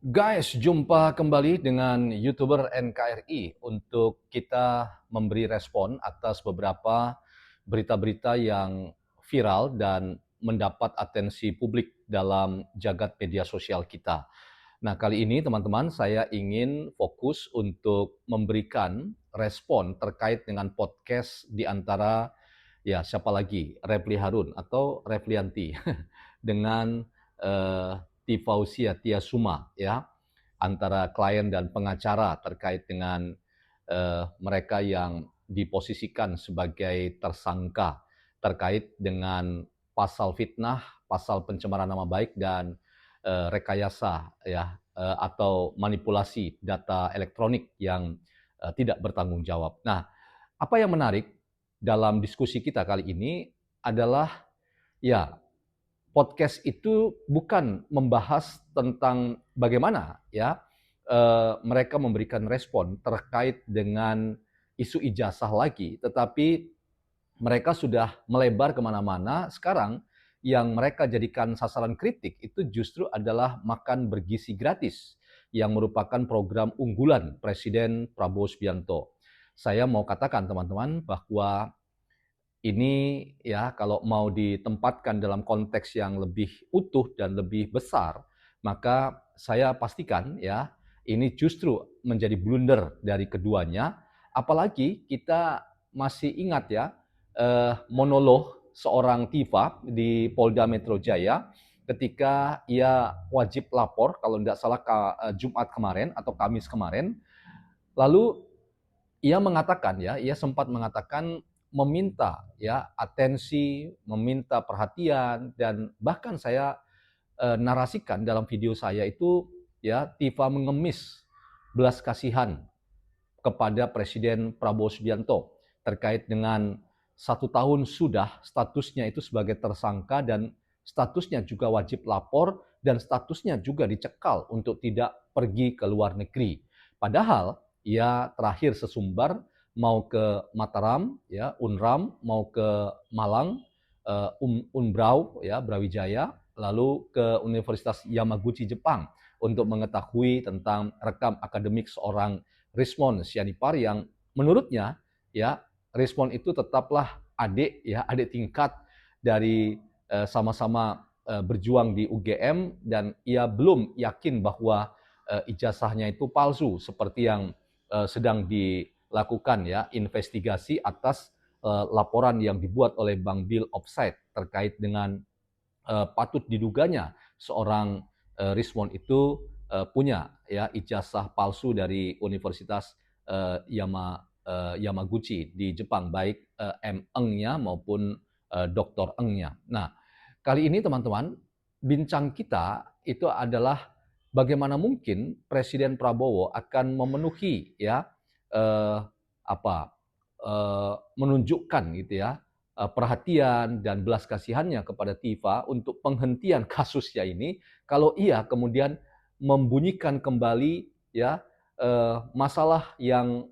Guys, jumpa kembali dengan YouTuber NKRI untuk kita memberi respon atas beberapa berita-berita yang viral dan mendapat atensi publik dalam jagat media sosial kita. Nah, kali ini teman-teman saya ingin fokus untuk memberikan respon terkait dengan podcast di antara ya siapa lagi? Refly Harun atau Reflianti dengan eh, Tifausia Tiasuma ya, antara klien dan pengacara terkait dengan mereka yang diposisikan sebagai tersangka terkait dengan pasal fitnah, pasal pencemaran nama baik dan rekayasa ya atau manipulasi data elektronik yang tidak bertanggung jawab. Nah, apa yang menarik dalam diskusi kita kali ini adalah ya podcast itu bukan membahas tentang bagaimana ya mereka memberikan respon terkait dengan isu ijazah lagi, tetapi mereka sudah melebar kemana-mana. Sekarang yang mereka jadikan sasaran kritik itu justru adalah makan bergizi gratis yang merupakan program unggulan Presiden Prabowo Subianto. Saya mau katakan teman-teman bahwa ini ya kalau mau ditempatkan dalam konteks yang lebih utuh dan lebih besar, maka saya pastikan ya ini justru menjadi blunder dari keduanya. Apalagi kita masih ingat ya monolog seorang Tifa di Polda Metro Jaya ketika ia wajib lapor kalau tidak salah Jumat kemarin atau Kamis kemarin. Lalu ia mengatakan ya, ia sempat mengatakan meminta ya atensi, meminta perhatian dan bahkan saya narasikan dalam video saya itu ya Tifa mengemis belas kasihan kepada Presiden Prabowo Subianto terkait dengan 1 tahun sudah statusnya itu sebagai tersangka dan statusnya juga wajib lapor dan statusnya juga dicekal untuk tidak pergi ke luar negeri. Padahal ia terakhir sesumbar mau ke Mataram ya Unram, mau ke Malang Unbrau ya Brawijaya, lalu ke Universitas Yamaguchi Jepang untuk mengetahui tentang rekam akademik seorang Rismon Sianipar yang menurutnya ya Rismon itu tetaplah adik ya adik tingkat dari sama-sama berjuang di UGM dan ia belum yakin bahwa ijazahnya itu palsu seperti yang sedang dilakukan ya investigasi atas laporan yang dibuat oleh Bang Bill Offside terkait dengan patut diduganya seorang Rismon itu punya ya ijazah palsu dari Universitas Yamaguchi di Jepang, baik M. Eng-nya maupun Dr. Eng-nya. Nah, kali ini teman-teman, bincang kita itu adalah bagaimana mungkin Presiden Prabowo akan memenuhi ya eh, apa menunjukkan gitu ya perhatian dan belas kasihannya kepada Tifa untuk penghentian kasusnya ini kalau ia kemudian membunyikan kembali ya masalah yang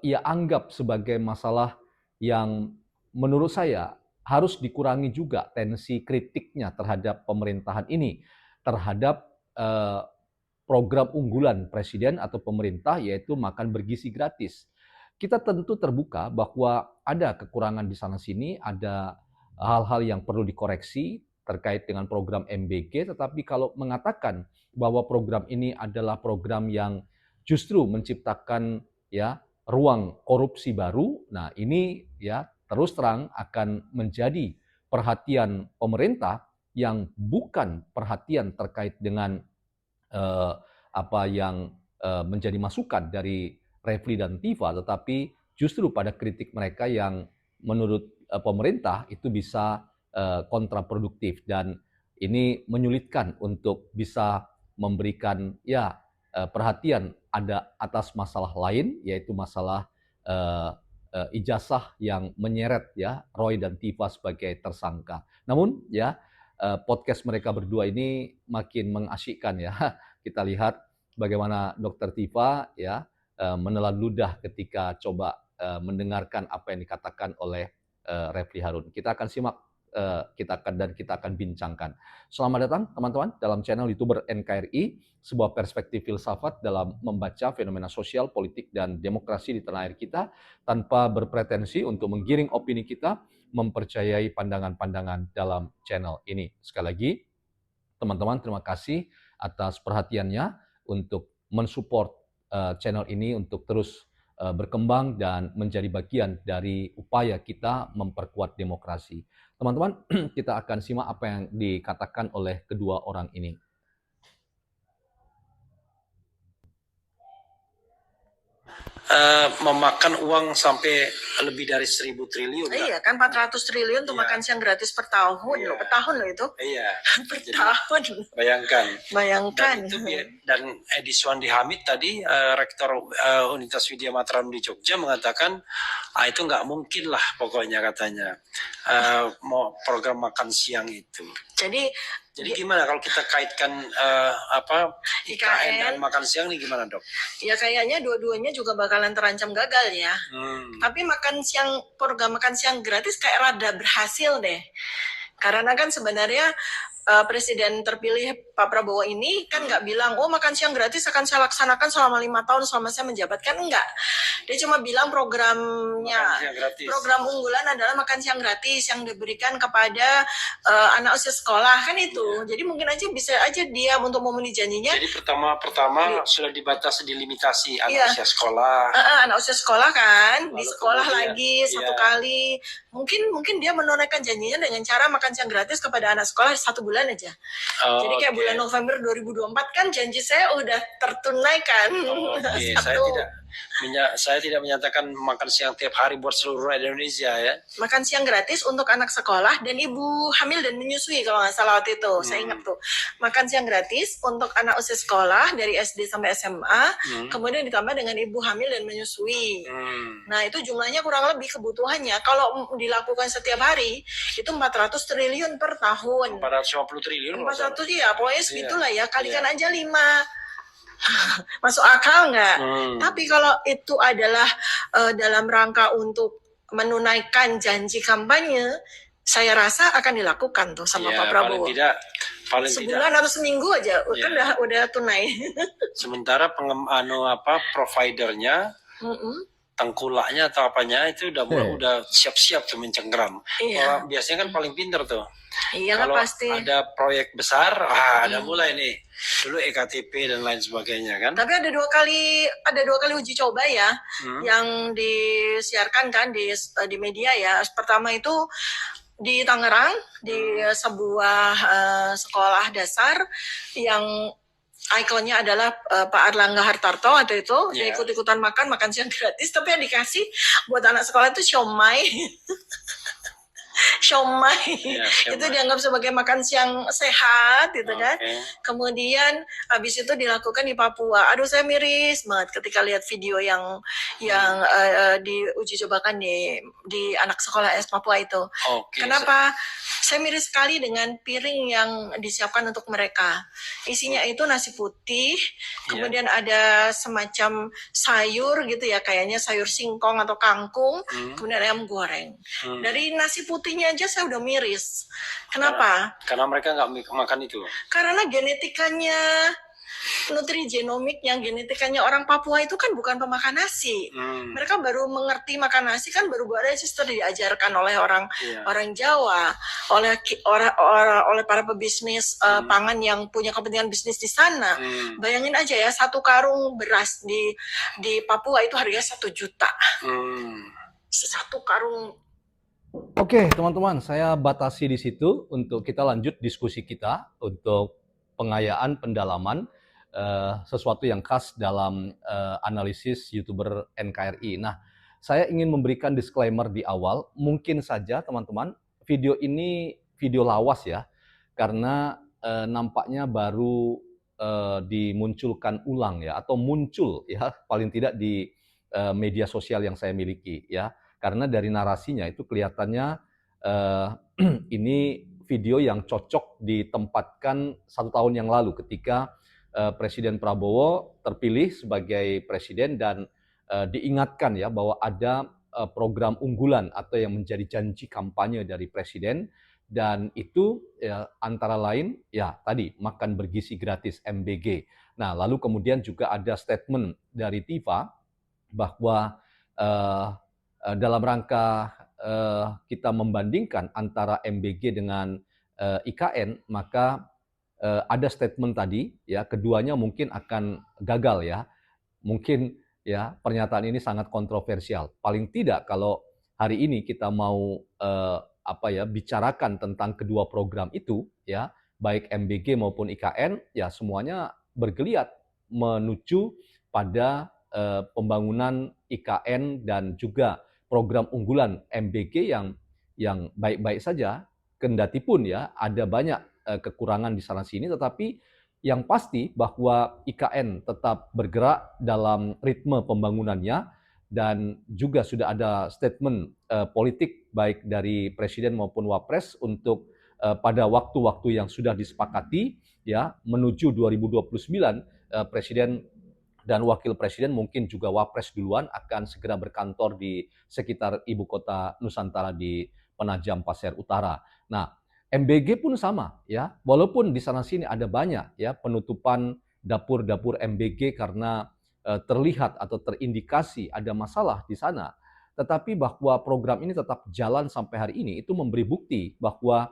ia anggap sebagai masalah yang menurut saya harus dikurangi juga tensi kritiknya terhadap pemerintahan ini, terhadap eh, program unggulan presiden atau pemerintah yaitu makan bergizi gratis. Kita tentu terbuka bahwa ada kekurangan di sana sini, ada hal-hal yang perlu dikoreksi terkait dengan program MBG, tetapi kalau mengatakan bahwa program ini adalah program yang justru menciptakan ya ruang korupsi baru, nah ini ya terus terang akan menjadi perhatian pemerintah yang bukan perhatian terkait dengan eh, apa yang menjadi masukan dari Refli dan Tifa, tetapi justru pada kritik mereka yang menurut pemerintah itu bisa kontraproduktif dan ini menyulitkan untuk bisa memberikan ya perhatian ada atas masalah lain yaitu masalah uh, ijazah yang menyeret ya Roy dan Tifa sebagai tersangka. Namun ya podcast mereka berdua ini makin mengasyikkan ya. Kita lihat bagaimana Dokter Tifa ya menelan ludah ketika coba mendengarkan apa yang dikatakan oleh Refli Harun. Kita akan simak kita akan bincangkan. Selamat datang teman-teman dalam channel YouTuber NKRI, sebuah perspektif filsafat dalam membaca fenomena sosial, politik, dan demokrasi di tanah air kita tanpa berpretensi untuk menggiring opini kita, mempercayai pandangan-pandangan dalam channel ini. Sekali lagi, teman-teman terima kasih atas perhatiannya untuk mensupport channel ini untuk terus berkembang dan menjadi bagian dari upaya kita memperkuat demokrasi. Teman-teman, kita akan simak apa yang dikatakan oleh kedua orang ini. Memakan uang sampai lebih dari 1.000 triliun. Iya kan 400 triliun untuk makan siang gratis per tahun loh, per tahun loh itu. Iya. Per tahun. Bayangkan. Dan Edi Suwandi Hamid tadi, Rektor Universitas Widya Mataram di Jogja mengatakan, itu nggak mungkin lah pokoknya katanya mau program makan siang itu. Jadi gimana kalau kita kaitkan IKN dan makan siang nih gimana dok? Ya kayaknya dua-duanya juga bakalan terancam gagal ya. Tapi program makan siang gratis kayak rada berhasil deh. Karena kan sebenarnya Presiden terpilih Pak Prabowo ini kan nggak bilang, oh makan siang gratis akan saya laksanakan selama 5 tahun selama saya menjabat, kan enggak. Dia cuma bilang program unggulan adalah makan siang gratis yang diberikan kepada anak usia sekolah, kan itu. Jadi mungkin aja bisa aja dia untuk memenuhi janjinya. Jadi pertama sudah dibatasi, dilimitasi anak usia sekolah. Anak usia sekolah kan, lalu di sekolah lagi satu kali. Mungkin dia menunaikan janjinya dengan cara makan siang gratis kepada anak sekolah 1 bulan aja. Jadi kayak bulan November 2024 kan janji saya udah tertunaikan. Saya tidak menyatakan makan siang tiap hari buat seluruh Indonesia ya. Makan siang gratis untuk anak sekolah dan ibu hamil dan menyusui kalau nggak salah waktu itu. Saya ingat tuh. Makan siang gratis untuk anak usia sekolah dari SD sampai SMA, kemudian ditambah dengan ibu hamil dan menyusui. Nah itu jumlahnya kurang lebih kebutuhannya. Kalau dilakukan setiap hari, itu 400 triliun per tahun. 450 triliun. 400 ya, pokoknya segitulah ya. Kalikan aja 5. Masuk akal nggak? Tapi kalau itu adalah dalam rangka untuk menunaikan janji kampanye, saya rasa akan dilakukan tuh sama Pak Prabowo. Paling sebulan atau seminggu aja kan udah tunai. Sementara providernya tengkulaknya atau apanya itu udah siap-siap tuh mencengkeram. Orang biasanya kan paling pinter tuh. Kalau pasti ada proyek besar, ada mulai nih. Dulu EKTP dan lain sebagainya kan. Tapi ada dua kali uji coba ya, yang disiarkan kan di media ya. Pertama itu di Tangerang, di sebuah sekolah dasar yang ikonnya adalah Pak Erlangga Hartarto waktu itu. Dia ikut-ikutan makan siang gratis, tapi yang dikasih buat anak sekolah itu siomay. Itu dianggap sebagai makan siang sehat gitu kan. Kemudian habis itu dilakukan di Papua. Aduh saya miris banget ketika lihat video yang diuji cobakan di anak sekolah S Papua itu. Kenapa? Saya miris sekali dengan piring yang disiapkan untuk mereka. Isinya itu nasi putih, kemudian ada semacam sayur gitu ya, kayaknya sayur singkong atau kangkung, kemudian ayam goreng. Dari nasi putihnya aja saya udah miris. Kenapa? Karena mereka nggak makan itu. Karena genetikanya, nutrigenomiknya, genetikanya orang Papua itu kan bukan pemakan nasi. Mereka baru mengerti makan nasi kan baru register diajarkan oleh orang Jawa, oleh para pebisnis pangan yang punya kepentingan bisnis di sana. Bayangin aja ya, 1 karung beras di Papua itu harganya 1 juta. 1 karung. Oke, teman-teman, saya batasi di situ untuk kita lanjut diskusi kita untuk pengayaan pendalaman sesuatu yang khas dalam analisis YouTuber NKRI. Nah, saya ingin memberikan disclaimer di awal, mungkin saja teman-teman video ini video lawas ya, karena nampaknya baru dimunculkan ulang ya, atau muncul ya, paling tidak di media sosial yang saya miliki ya, karena dari narasinya itu kelihatannya ini video yang cocok ditempatkan 1 tahun yang lalu ketika Presiden Prabowo terpilih sebagai presiden dan diingatkan ya bahwa ada program unggulan atau yang menjadi janji kampanye dari presiden dan itu ya antara lain ya tadi makan bergizi gratis MBG. Nah, lalu kemudian juga ada statement dari TIFA bahwa dalam rangka kita membandingkan antara MBG dengan IKN, maka ada statement tadi ya keduanya mungkin akan gagal ya. Mungkin ya pernyataan ini sangat kontroversial. Paling tidak kalau hari ini kita mau bicarakan tentang kedua program itu ya, baik MBG maupun IKN ya semuanya bergeliat menuju pada pembangunan IKN dan juga program unggulan MBG yang baik-baik saja, kendati pun ya ada banyak kekurangan di sana sini, tetapi yang pasti bahwa IKN tetap bergerak dalam ritme pembangunannya dan juga sudah ada statement politik baik dari Presiden maupun Wapres untuk pada waktu-waktu yang sudah disepakati ya menuju 2029 Presiden dan Wakil Presiden mungkin juga Wapres duluan akan segera berkantor di sekitar ibu kota Nusantara di Penajam Pasir Utara. Nah, MBG pun sama ya, walaupun di sana sini ada banyak ya penutupan dapur-dapur MBG karena terlihat atau terindikasi ada masalah di sana, tetapi bahwa program ini tetap jalan sampai hari ini itu memberi bukti bahwa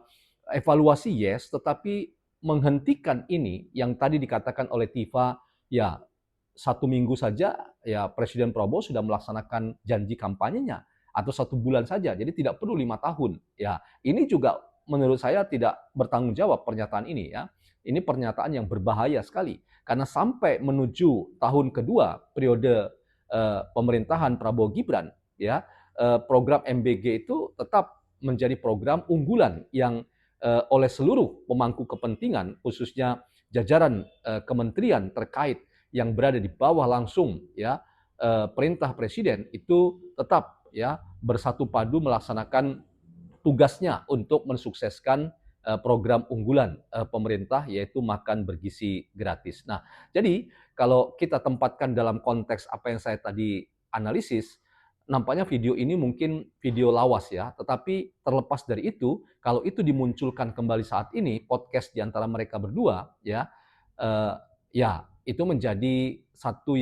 evaluasi yes, tetapi menghentikan ini yang tadi dikatakan oleh TIFA ya 1 minggu saja ya Presiden Prabowo sudah melaksanakan janji kampanyenya atau 1 bulan saja, jadi tidak perlu 5 tahun ya. Ini juga menurut saya tidak bertanggung jawab pernyataan ini ya. Ini pernyataan yang berbahaya sekali karena sampai menuju tahun kedua periode pemerintahan Prabowo Gibran ya, program MBG itu tetap menjadi program unggulan yang oleh seluruh pemangku kepentingan khususnya jajaran kementerian terkait yang berada di bawah langsung ya perintah presiden itu tetap ya bersatu padu melaksanakan tugasnya untuk mensukseskan program unggulan pemerintah yaitu makan bergizi gratis. Nah, jadi kalau kita tempatkan dalam konteks apa yang saya tadi analisis, nampaknya video ini mungkin video lawas ya, tetapi terlepas dari itu, kalau itu dimunculkan kembali saat ini podcast di antara mereka berdua ya, ya itu menjadi satu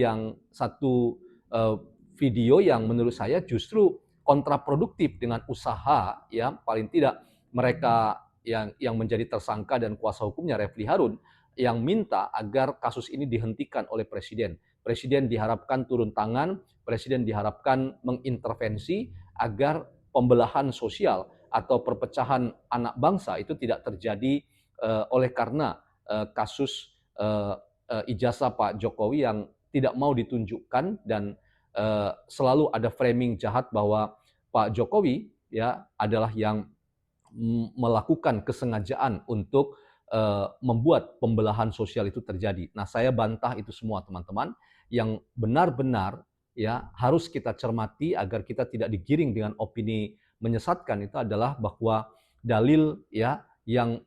video yang menurut saya justru kontraproduktif dengan usaha ya paling tidak mereka yang menjadi tersangka dan kuasa hukumnya Refli Harun yang minta agar kasus ini dihentikan oleh presiden. Presiden diharapkan turun tangan, presiden diharapkan mengintervensi agar pembelahan sosial atau perpecahan anak bangsa itu tidak terjadi oleh karena kasus ijazah Pak Jokowi yang tidak mau ditunjukkan dan selalu ada framing jahat bahwa Pak Jokowi ya adalah yang melakukan kesengajaan untuk membuat pembelahan sosial itu terjadi. Nah, saya bantah itu semua teman-teman. Yang benar-benar ya harus kita cermati agar kita tidak digiring dengan opini menyesatkan itu adalah bahwa dalil ya yang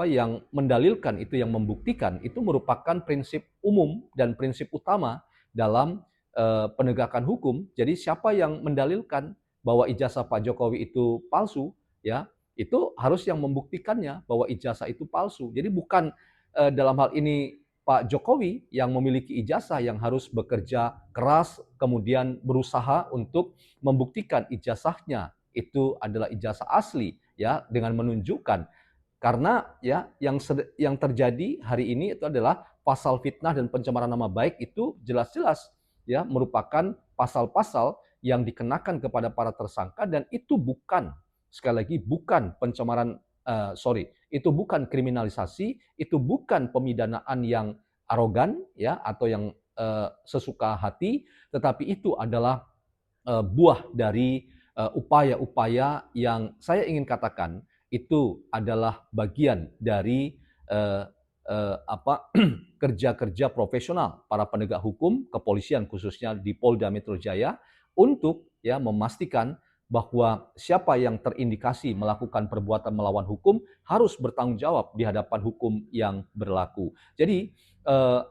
yang mendalilkan itu yang membuktikan itu merupakan prinsip umum dan prinsip utama dalam penegakan hukum. Jadi siapa yang mendalilkan bahwa ijazah Pak Jokowi itu palsu, ya itu harus yang membuktikannya bahwa ijazah itu palsu. Jadi bukan dalam hal ini Pak Jokowi yang memiliki ijazah yang harus bekerja keras kemudian berusaha untuk membuktikan ijazahnya itu adalah ijazah asli ya dengan menunjukkan karena ya yang terjadi hari ini itu adalah pasal fitnah dan pencemaran nama baik itu jelas-jelas ya merupakan pasal-pasal yang dikenakan kepada para tersangka dan itu bukan sekali lagi bukan pencemaran itu bukan kriminalisasi, itu bukan pemidanaan yang arogan ya atau yang sesuka hati, tetapi itu adalah buah dari upaya-upaya yang saya ingin katakan itu adalah bagian dari kerja-kerja profesional para penegak hukum, kepolisian khususnya di Polda Metro Jaya untuk ya memastikan bahwa siapa yang terindikasi melakukan perbuatan melawan hukum harus bertanggung jawab di hadapan hukum yang berlaku. Jadi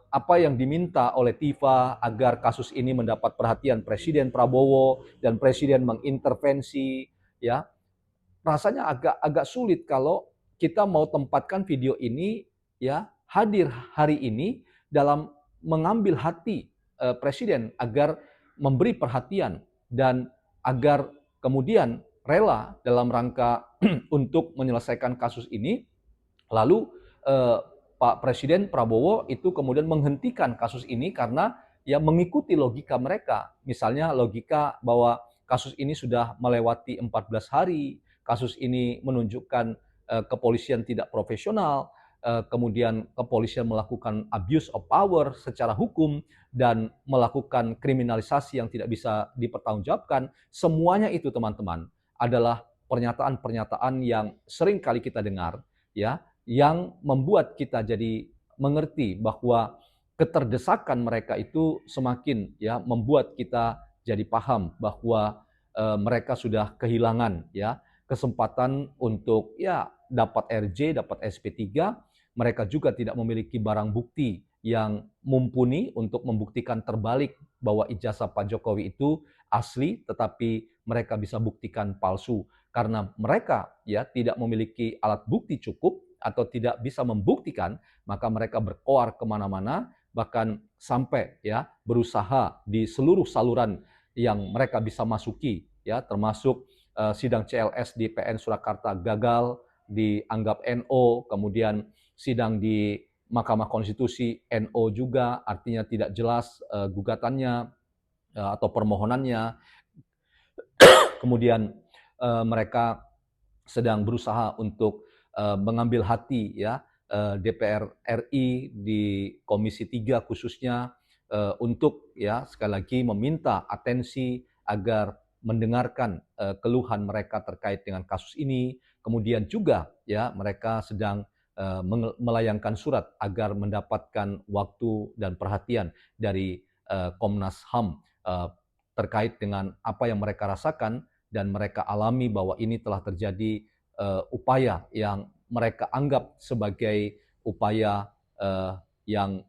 apa yang diminta oleh TIFA agar kasus ini mendapat perhatian Presiden Prabowo dan Presiden mengintervensi ya rasanya agak sulit kalau kita mau tempatkan video ini ya hadir hari ini dalam mengambil hati presiden agar memberi perhatian dan agar kemudian rela dalam rangka untuk menyelesaikan kasus ini. Lalu Pak Presiden Prabowo itu kemudian menghentikan kasus ini karena ya mengikuti logika mereka. Misalnya logika bahwa kasus ini sudah melewati 14 hari, kasus ini menunjukkan kepolisian tidak profesional, kemudian kepolisian melakukan abuse of power secara hukum dan melakukan kriminalisasi yang tidak bisa dipertanggungjawabkan. Semuanya itu teman-teman adalah pernyataan-pernyataan yang sering kali kita dengar ya, yang membuat kita jadi mengerti bahwa keterdesakan mereka itu semakin ya membuat kita jadi paham bahwa mereka sudah kehilangan ya kesempatan untuk ya dapat RJ, dapat SP3. Mereka juga tidak memiliki barang bukti yang mumpuni untuk membuktikan terbalik bahwa ijazah Pak Jokowi itu asli, tetapi mereka bisa buktikan palsu karena mereka ya tidak memiliki alat bukti cukup atau tidak bisa membuktikan, maka mereka berkoar kemana-mana, bahkan sampai ya berusaha di seluruh saluran yang mereka bisa masuki, ya termasuk sidang CLS di PN Surakarta gagal, dianggap NO, kemudian sidang di Mahkamah Konstitusi NO juga, artinya tidak jelas gugatannya atau permohonannya. Kemudian mereka sedang berusaha untuk mengambil hati ya DPR RI di Komisi 3 khususnya untuk ya sekali lagi meminta atensi agar mendengarkan keluhan mereka terkait dengan kasus ini. Kemudian juga ya mereka sedang melayangkan surat agar mendapatkan waktu dan perhatian dari Komnas HAM terkait dengan apa yang mereka rasakan dan mereka alami bahwa ini telah terjadi upaya yang mereka anggap sebagai upaya yang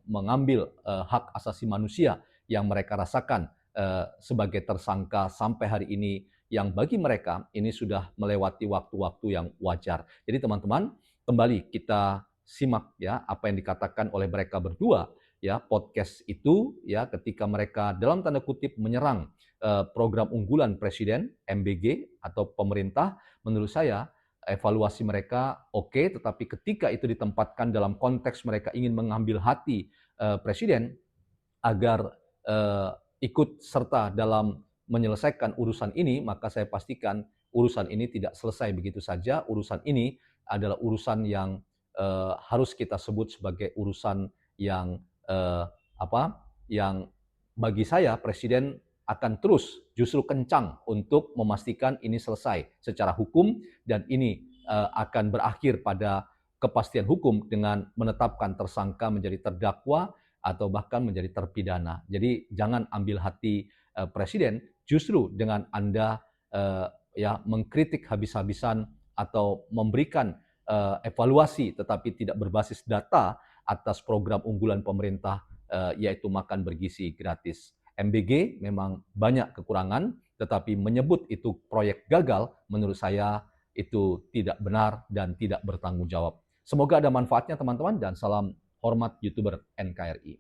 mengambil hak asasi manusia yang mereka rasakan sebagai tersangka sampai hari ini, yang bagi mereka ini sudah melewati waktu-waktu yang wajar. Jadi teman-teman, kembali kita simak ya apa yang dikatakan oleh mereka berdua ya, podcast itu ya ketika mereka dalam tanda kutip menyerang program unggulan Presiden MBG atau pemerintah. Menurut saya evaluasi mereka oke, tetapi ketika itu ditempatkan dalam konteks mereka ingin mengambil hati Presiden agar ikut serta dalam menyelesaikan urusan ini, maka saya pastikan urusan ini tidak selesai begitu saja. Urusan ini adalah urusan yang harus kita sebut sebagai urusan yang yang bagi saya Presiden akan terus justru kencang untuk memastikan ini selesai secara hukum dan ini akan berakhir pada kepastian hukum dengan menetapkan tersangka menjadi terdakwa atau bahkan menjadi terpidana. Jadi jangan ambil hati Presiden justru dengan Anda ya mengkritik habis-habisan atau memberikan evaluasi tetapi tidak berbasis data atas program unggulan pemerintah yaitu makan bergizi gratis. MBG memang banyak kekurangan, tetapi menyebut itu proyek gagal menurut saya itu tidak benar dan tidak bertanggung jawab. Semoga ada manfaatnya teman-teman dan salam hormat YouTuber NKRI.